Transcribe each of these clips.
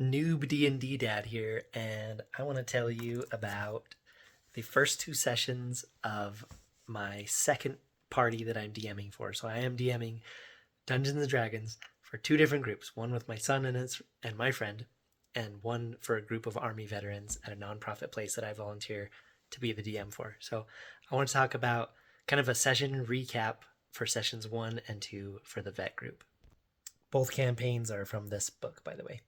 Noob D&D Dad here, and I want to tell you about the first two sessions of my second party that I'm DMing for. So I am DMing Dungeons and Dragons for two different groups, one with my son and my friend, and one for a group of Army veterans at a nonprofit place that I volunteer to be the DM for. So I want to talk about kind of a session recap for sessions 1 and 2 for the vet group. Both campaigns are from this book, by the way.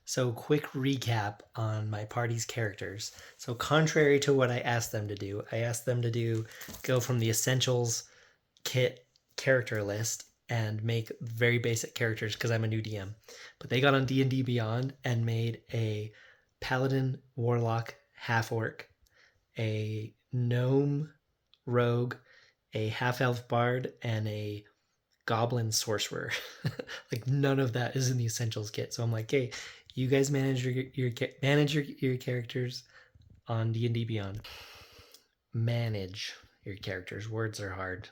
So quick recap on my party's characters. So contrary to what I asked them to do, I asked them to go from the essentials kit character list and make very basic characters because I'm a new DM. But they got on D&D Beyond and made a paladin, warlock, half-orc, a gnome rogue, a half-elf bard, and a goblin sorcerer. Like none of that is in the essentials kit. So I'm like, hey, you guys manage your characters on D&D Beyond. Manage your characters. Words are hard.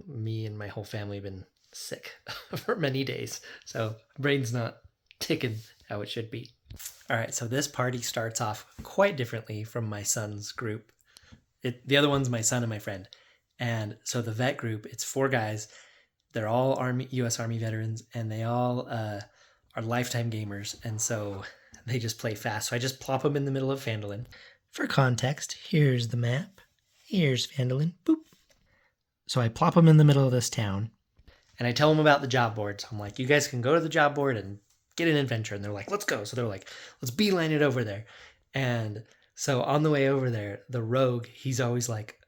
Me and my whole family have been sick for many days, so brain's not ticking how it should be. All right, so this party starts off quite differently from my son's group. The other one's my son and my friend, and so the vet group, it's 4 guys. They're all U.S. Army veterans, and they all are lifetime gamers, and so they just play fast. So I just plop them in the middle of Phandalin. For context, here's the map. Here's Phandalin. Boop. So I plop them in the middle of this town, and I tell them about the job board. So I'm like, you guys can go to the job board and get an adventure. And they're like, let's go. So they're like, let's beeline it over there. And so on the way over there, the rogue, he's always like,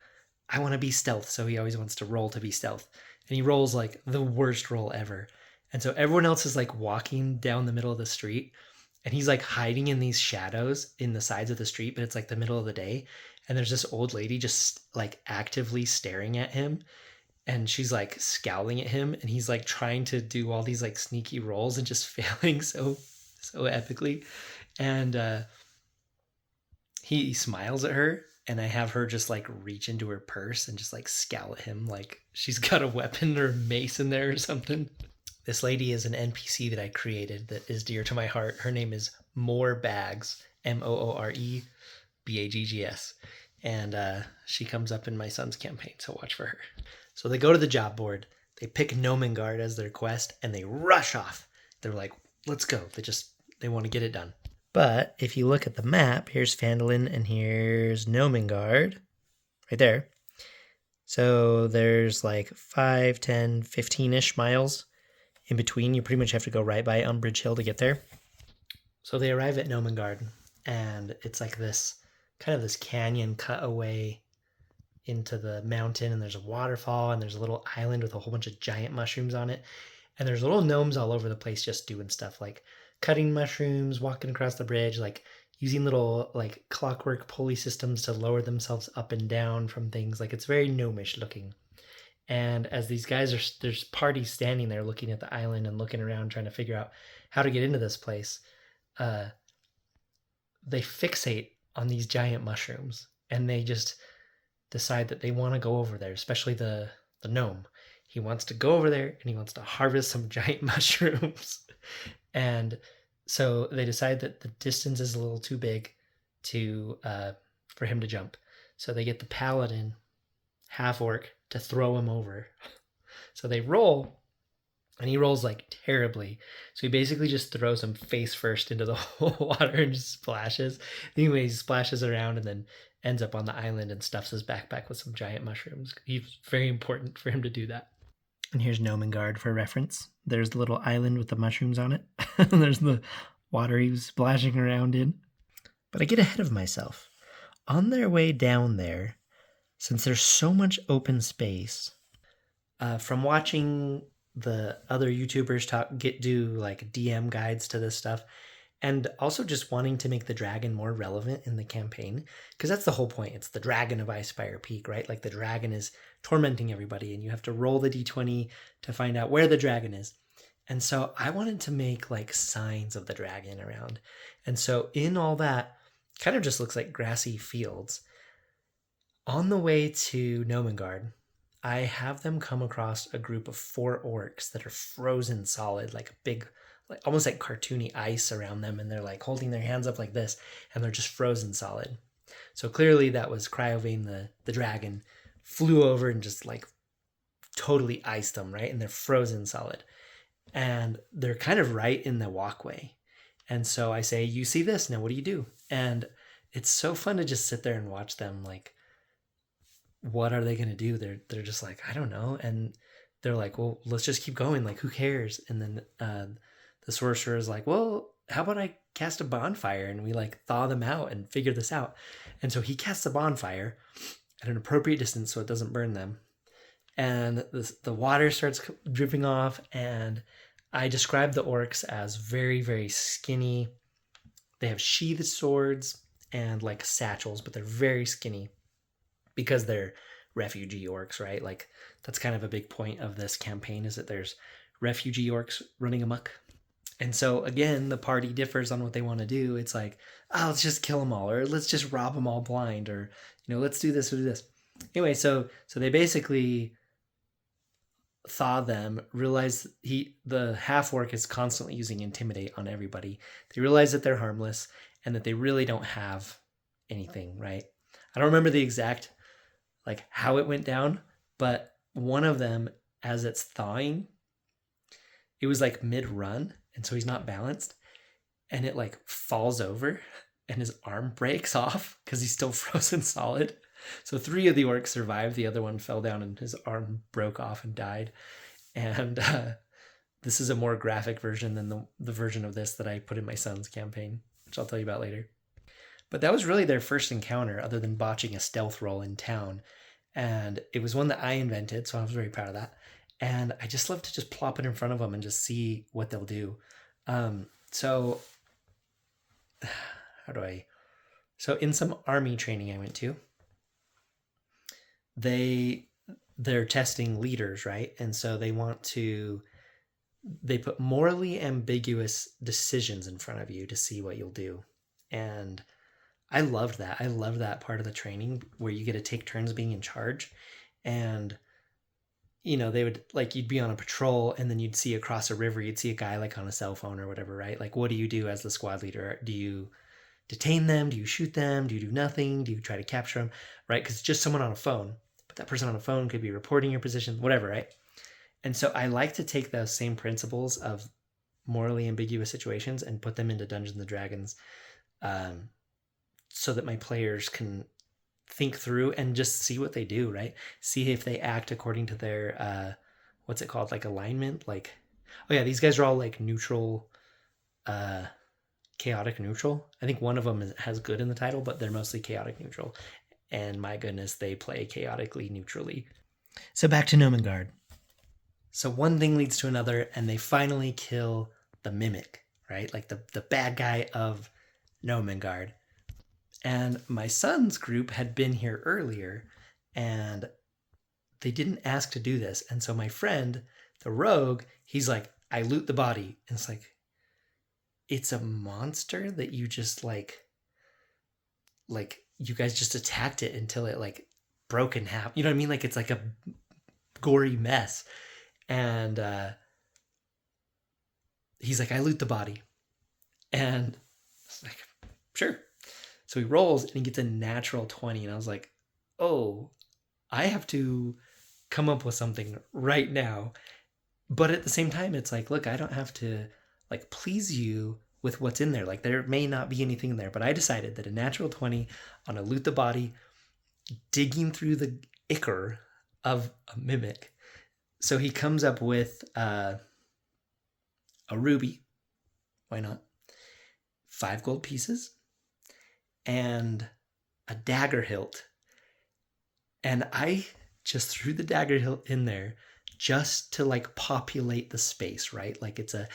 I want to be stealth. So he always wants to roll to be stealth. And he rolls like the worst roll ever. And so everyone else is like walking down the middle of the street, and he's like hiding in these shadows in the sides of the street, but it's like the middle of the day. And there's this old lady just like actively staring at him, and she's like scowling at him, and he's like trying to do all these like sneaky rolls and just failing so epically. And he smiles at her, and I have her just like reach into her purse and just like scowl at him like she's got a weapon or a mace in there or something. This lady is an NPC that I created that is dear to my heart. Her name is More Bags, Moorebaggs. And she comes up in my son's campaign, so watch for her. So they go to the job board, they pick Gnomengarde as their quest, and they rush off. They're like, let's go. They want to get it done. But if you look at the map, here's Phandalin and here's Gnomengarde, right there. So there's like 5, 10, 15-ish miles in between. You pretty much have to go right by Umbrage Hill to get there. So they arrive at Gnomengarde, and it's like this kind of this canyon cut away into the mountain, and there's a waterfall, and there's a little island with a whole bunch of giant mushrooms on it. And there's little gnomes all over the place just doing stuff like cutting mushrooms, walking across the bridge, like using little like clockwork pulley systems to lower themselves up and down from things. Like it's very gnomish looking. And as these guys there's parties standing there looking at the island and looking around trying to figure out how to get into this place, they fixate on these giant mushrooms, and they just decide that they want to go over there, especially the gnome. He wants to go over there and he wants to harvest some giant mushrooms. And so they decide that the distance is a little too big for him to jump. So they get the paladin, half-orc, to throw him over. So they roll, and he rolls like terribly. So he basically just throws him face first into the water and just splashes. Anyway, he splashes around and then ends up on the island and stuffs his backpack with some giant mushrooms. It's very important for him to do that. And here's Gnomengarde for reference. There's the little island with the mushrooms on it. And there's the water he was splashing around in. But I get ahead of myself. On their way down there, since there's so much open space, from watching the other YouTubers do like DM guides to this stuff, and also just wanting to make the dragon more relevant in the campaign, because that's the whole point. It's the dragon of Icespire Peak, right? Like the dragon is tormenting everybody, and you have to roll the d20 to find out where the dragon is. And so I wanted to make like signs of the dragon around. And so in all that, kind of just looks like grassy fields. On the way to Gnomengarde, I have them come across a group of 4 orcs that are frozen solid, like a big almost like cartoony ice around them, and they're like holding their hands up like this, and they're just frozen solid. So clearly that was Cryovane, the dragon, flew over and just like totally iced them, right? And they're frozen solid. And they're kind of right in the walkway. And so I say, you see this? Now what do you do? And it's so fun to just sit there and watch them. Like, what are they going to do? They're just like, I don't know. And they're like, well, let's just keep going. Like, who cares? And then the sorcerer is like, well, how about I cast a bonfire and we like thaw them out and figure this out? And so he casts a bonfire at an appropriate distance so it doesn't burn them. And the water starts dripping off, and I describe the orcs as very, very skinny. They have sheathed swords and like satchels, but they're very skinny because they're refugee orcs, right? Like that's kind of a big point of this campaign, is that there's refugee orcs running amok. And so again, the party differs on what they want to do. It's like, oh, let's just kill them all, or let's just rob them all blind, or let's do this or do this. Anyway, so they basically thaw them, realize the half orc is constantly using intimidate on everybody. They realize that they're harmless and that they really don't have anything, right? I don't remember the exact like how it went down, but one of them, as it's thawing, it was like mid-run, and so he's not balanced, and it like falls over and his arm breaks off because he's still frozen solid. So 3 of the orcs survived. The other one fell down and his arm broke off and died. And this is a more graphic version than the version of this that I put in my son's campaign, which I'll tell you about later. But that was really their first encounter, other than botching a stealth roll in town. And it was one that I invented, so I was very proud of that. And I just love to just plop it in front of them and just see what they'll do. So in some army training I went to, they're testing leaders, right? And so they put morally ambiguous decisions in front of you to see what you'll do. And I loved that. I love that part of the training where you get to take turns being in charge. And they would like, you'd be on a patrol and then you'd see across a river, you'd see a guy like on a cell phone or whatever, right? Like, what do you do as the squad leader? Do you detain them? Do you shoot them? Do you do nothing? Do you try to capture them? Right? Because it's just someone on a phone, but that person on a phone could be reporting your position, whatever, right? And so I like to take those same principles of morally ambiguous situations and put them into Dungeons and Dragons, so that my players can think through and just see what they do, right? See if they act according to their, what's it called? Like alignment? Like, oh yeah, these guys are all like neutral, chaotic neutral. I think one of them has good in the title, but they're mostly chaotic neutral. And my goodness, they play chaotically neutrally. So back to Gnomengarde. So one thing leads to another, and they finally kill the mimic, right? Like the bad guy of Gnomengarde. And my son's group had been here earlier, and they didn't ask to do this. And so my friend, the rogue, he's like, I loot the body. And it's like, it's a monster that you just like you guys just attacked it until it like broke in half. You know what I mean? Like it's like a gory mess. And he's like, I loot the body. And it's like, sure. So he rolls and he gets a natural 20. And I was like, oh, I have to come up with something right now. But at the same time, it's like, look, I don't have to like please you with what's in there. Like there may not be anything in there, but I decided that a natural 20 on a loot the body, digging through the ichor of a mimic. So he comes up with a ruby. Why not? 5 gold pieces and a dagger hilt. And I just threw the dagger hilt in there just to like populate the space, right? Like it's a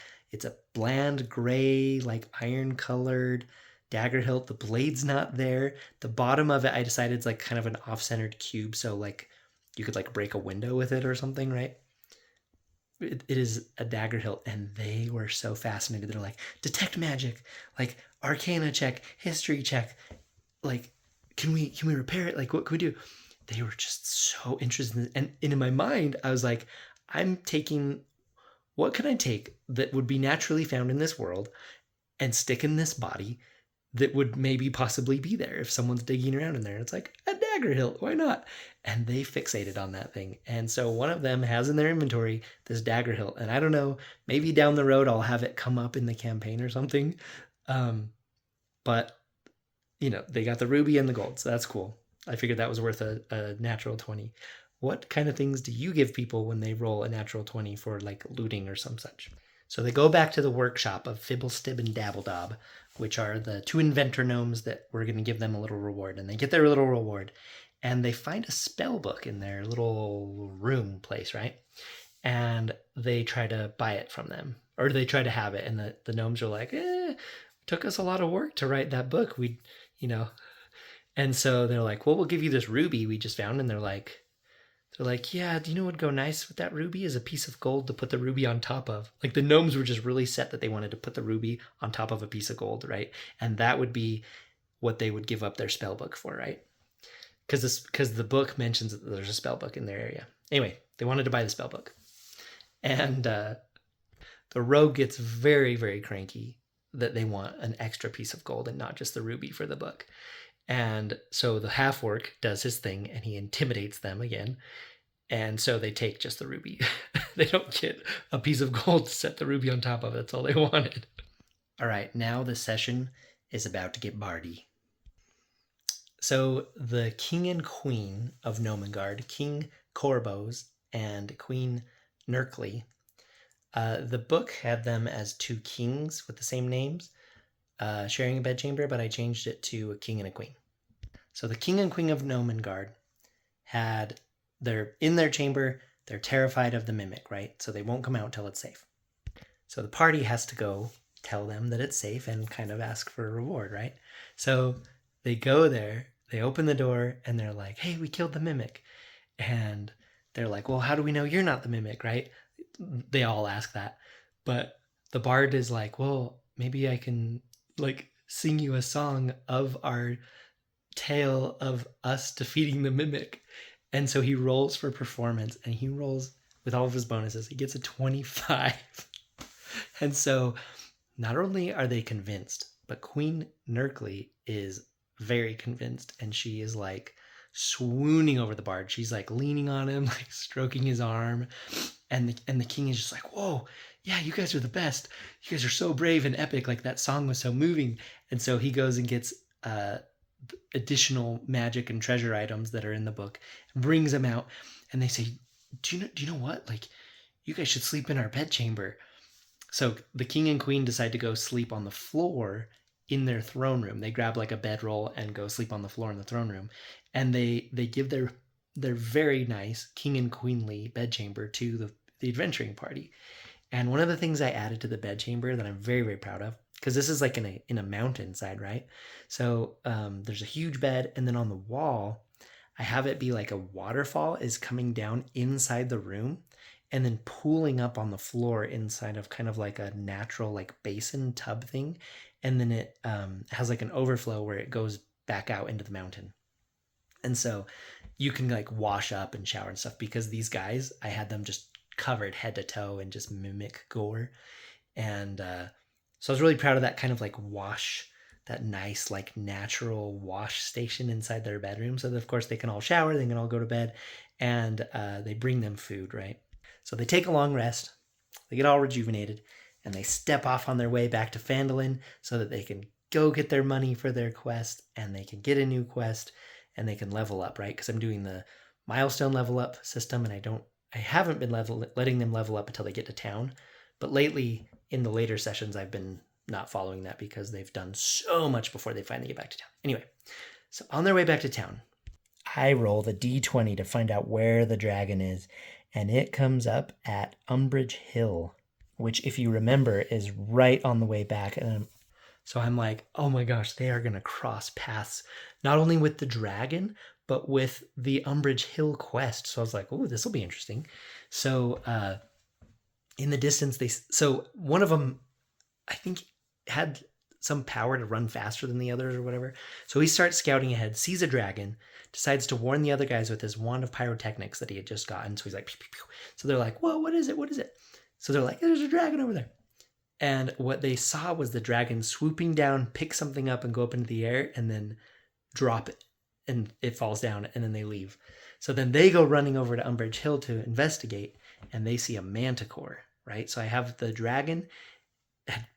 bland gray, like iron colored dagger hilt. The blade's not there. The bottom of it, I decided it's like kind of an off-centered cube. So like you could like break a window with it or something, right? It is a dagger hilt, and they were so fascinated. They're like, detect magic, like arcana check, history check. Like, can we repair it? Like, what can we do? They were just so interested. And in my mind, I was like, I'm taking what can I take that would be naturally found in this world and stick in this body that would maybe possibly be there if someone's digging around in there? And it's like, a dagger hilt, why not? And they fixated on that thing. And so one of them has in their inventory this dagger hilt. And I don't know, maybe down the road I'll have it come up in the campaign or something. But, you know, they got the ruby and the gold, so that's cool. I figured that was worth a natural 20. What kind of things do you give people when they roll a natural 20 for like looting or some such? So they go back to the workshop of Fibblestib and Dabbledob, which are the two inventor gnomes that we're going to give them a little reward. And they get their little reward. And they find a spell book in their little room place, right? And they try to buy it from them. Or they try to have it. And the gnomes are like, it took us a lot of work to write that book. We, you know. And so they're like, well, we'll give you this ruby we just found. And they're like, yeah, do you know what would go nice with that ruby is a piece of gold to put the ruby on top of. Like the gnomes were just really set that they wanted to put the ruby on top of a piece of gold, right? And that would be what they would give up their spell book for, right? Because the book mentions that there's a spell book in their area. Anyway, they wanted to buy the spell book. And the rogue gets very, very cranky that they want an extra piece of gold and not just the ruby for the book. And so the half-orc does his thing and he intimidates them again. And so they take just the ruby. They don't get a piece of gold to set the ruby on top of it. That's all they wanted. All right, now the session is about to get bardy. So the king and queen of Gnomengarde, King Corbos and Queen Nerkly, the book had them as two kings with the same names, sharing a bedchamber, but I changed it to a king and a queen. So the king and queen of Gnomengarde they're in their chamber, they're terrified of the mimic, right? So they won't come out till it's safe. So the party has to go tell them that it's safe and kind of ask for a reward, right? So they go there, they open the door, and they're like, hey, we killed the mimic. And they're like, well, how do we know you're not the mimic, right? They all ask that. But the bard is like, well, maybe I can like sing you a song of our tale of us defeating the mimic. And so he rolls for performance and he rolls with all of his bonuses. He gets a 25. And so not only are they convinced, but Queen Nerkly is very convinced and she is like swooning over the bard. She's like leaning on him, like stroking his arm. And the king is just like, whoa, yeah, you guys are the best. You guys are so brave and epic. Like that song was so moving. And so he goes and gets additional magic and treasure items that are in the book and brings them out. And they say, do you know what? Like, you guys should sleep in our bedchamber. So the king and queen decide to go sleep on the floor in their throne room. They grab like a bedroll and go sleep on the floor in the throne room. And they give their very nice king and queenly bedchamber to the adventuring party. And one of the things I added to the bedchamber that I'm very, very proud of, because this is like in a mountainside, right? So there's a huge bed, and then on the wall, I have it be like a waterfall is coming down inside the room and then pooling up on the floor inside of kind of like a natural like basin tub thing. And then it has like an overflow where it goes back out into the mountain. And so you can like wash up and shower and stuff, because these guys, I had them just covered head to toe in just mimic gore. And so I was really proud of that kind of like wash, that nice like natural wash station inside their bedroom, so that of course they can all shower, they can all go to bed, and they bring them food, right? So they take a long rest, they get all rejuvenated, and they step off on their way back to Phandalin so that they can go get their money for their quest, and they can get a new quest, and they can level up, right? Because I'm doing the milestone level up system, and I haven't been letting them level up until they get to town. But lately, in the later sessions, I've been not following that because they've done so much before they finally get back to town. Anyway, so on their way back to town, I roll the d20 to find out where the dragon is, and it comes up at Umbrage Hill, which, if you remember, is right on the way back. And so I'm like, oh my gosh, they are going to cross paths, not only with the dragon, but with the Umbrage Hill quest. So I was like, oh, this will be interesting. So in the distance, so one of them, I think, had some power to run faster than the others or whatever. So he starts scouting ahead, sees a dragon, decides to warn the other guys with his wand of pyrotechnics that he had just gotten. So he's like, pew, pew, pew. So they're like, whoa, what is it? What is it? So they're like, there's a dragon over there. And what they saw was the dragon swooping down, pick something up, and go up into the air, and then drop it. And it falls down, and then they leave. So then they go running over to Umbrage Hill to investigate, and they see a manticore, right? So I have the dragon had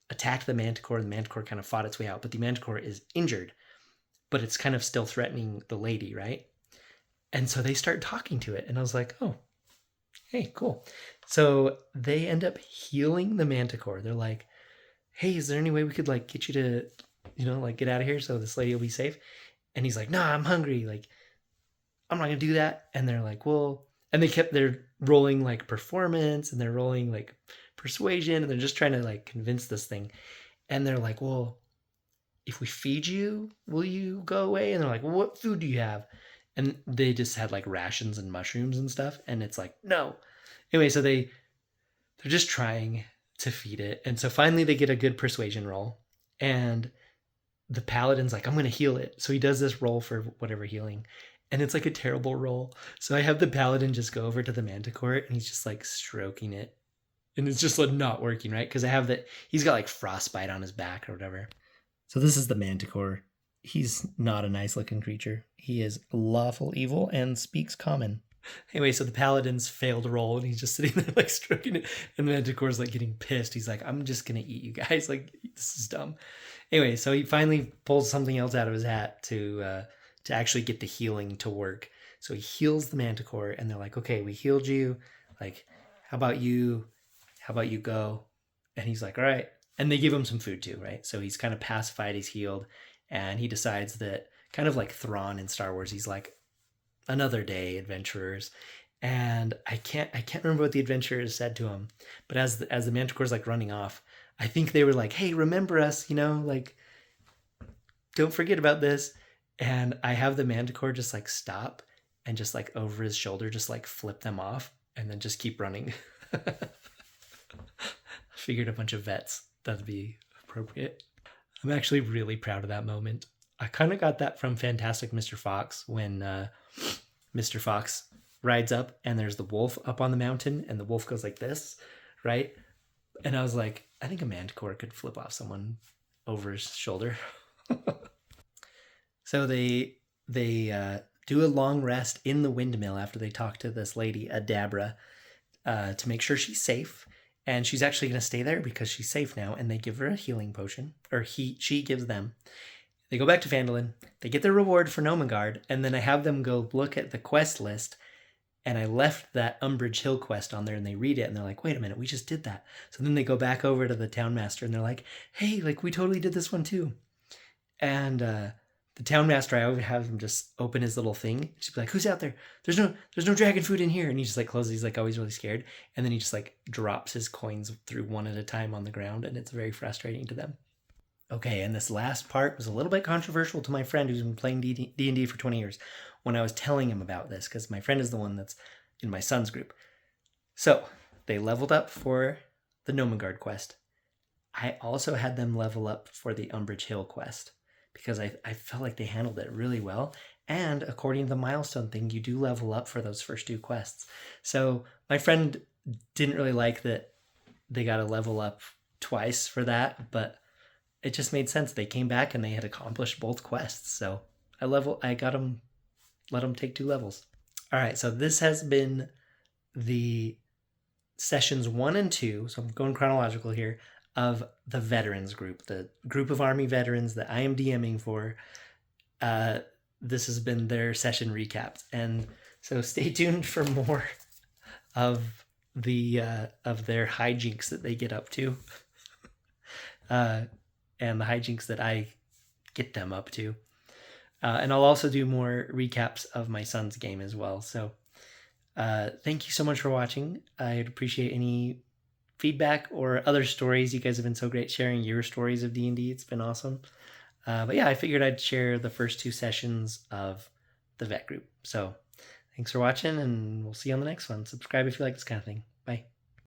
attacked the manticore, and the manticore kind of fought its way out, but the manticore is injured, but it's kind of still threatening the lady, right? And so they start talking to it, and I was like, oh, hey, cool. So they end up healing the manticore. They're like, hey, is there any way we could like get you to, like get out of here so this lady will be safe? And he's like, nah, I'm hungry. Like, I'm not gonna do that. And they're like, well, and they're rolling like performance, and they're rolling like persuasion, and they're just trying to like convince this thing. And they're like, well, if we feed you, will you go away? And they're like, well, what food do you have? And they just had like rations and mushrooms and stuff. And it's like, no. Anyway, so they're just trying to feed it. And so finally they get a good persuasion roll. And the paladin's like, I'm going to heal it. So he does this roll for whatever healing. And it's like a terrible roll. So I have the paladin just go over to the manticore, and he's just like stroking it. And it's just like not working, right? Because I have that, he's got like frostbite on his back or whatever. So this is the manticore. He's not a nice looking creature. He is lawful evil and speaks common. Anyway, so the paladin's failed roll, and he's just sitting there like stroking it, and the manticore's like getting pissed. He's like, I'm just gonna eat you guys. Like, this is dumb. Anyway, so he finally pulls something else out of his hat to actually get the healing to work. So he heals the manticore, and they're like, okay, we healed you. Like, how about you go? And he's like, all right. And they give him some food too, right? So he's kind of pacified, he's healed, and he decides that, kind of like Thrawn in Star Wars, he's like, another day, adventurers. And I can't remember what the adventurers said to him, but as the manticore's like running off, I think they were like, hey, remember us, like, don't forget about this. And I have the manticore just like stop and just like over his shoulder just like flip them off and then just keep running. Figured a bunch of vets, that'd be appropriate. I'm actually really proud of that moment. I kind of got that from Fantastic Mr. Fox when Mr. Fox rides up and there's the wolf up on the mountain and the wolf goes like this, right? And I was like, I think a manticore could flip off someone over his shoulder. So they do a long rest in the windmill after they talk to this lady, Adabra, to make sure she's safe. And she's actually going to stay there because she's safe now. And they give her a healing potion, or she gives them. They go back to Phandalin. They get their reward for Gnomengarde. And then I have them go look at the quest list. And I left that Umbrage Hill quest on there, and they read it. And they're like, wait a minute, we just did that. So then they go back over to the town master, and they're like, hey, like, we totally did this one too. And the town master, I would have him just open his little thing. She'd be like, who's out there? There's no dragon food in here. And he just like closes. He's like always really scared. And then he just like drops his coins through one at a time on the ground. And it's very frustrating to them. Okay, and this last part was a little bit controversial to my friend who's been playing D&D for 20 years when I was telling him about this, because my friend is the one that's in my son's group. So they leveled up for the Gnomengarde quest. I also had them level up for the Umbrage Hill quest, because I felt like they handled it really well. And according to the milestone thing, you do level up for those first two quests. So my friend didn't really like that they got to level up twice for that, but it just made sense. They came back and they had accomplished both quests. So I got them, let them take 2 levels. All right, so this has been the sessions 1 and 2. So I'm going chronological here, of the veterans group, the group of Army veterans that I am DMing for. This has been their session recaps. And so stay tuned for more of their hijinks that they get up to. And the hijinks that I get them up to. And I'll also do more recaps of my son's game as well. So thank you so much for watching. I'd appreciate any feedback or other stories. You guys have been so great sharing your stories of D&D. It's been awesome. But yeah, I figured I'd share the first 2 sessions of the vet group. So thanks for watching, and we'll see you on the next one. Subscribe if you like this kind of thing.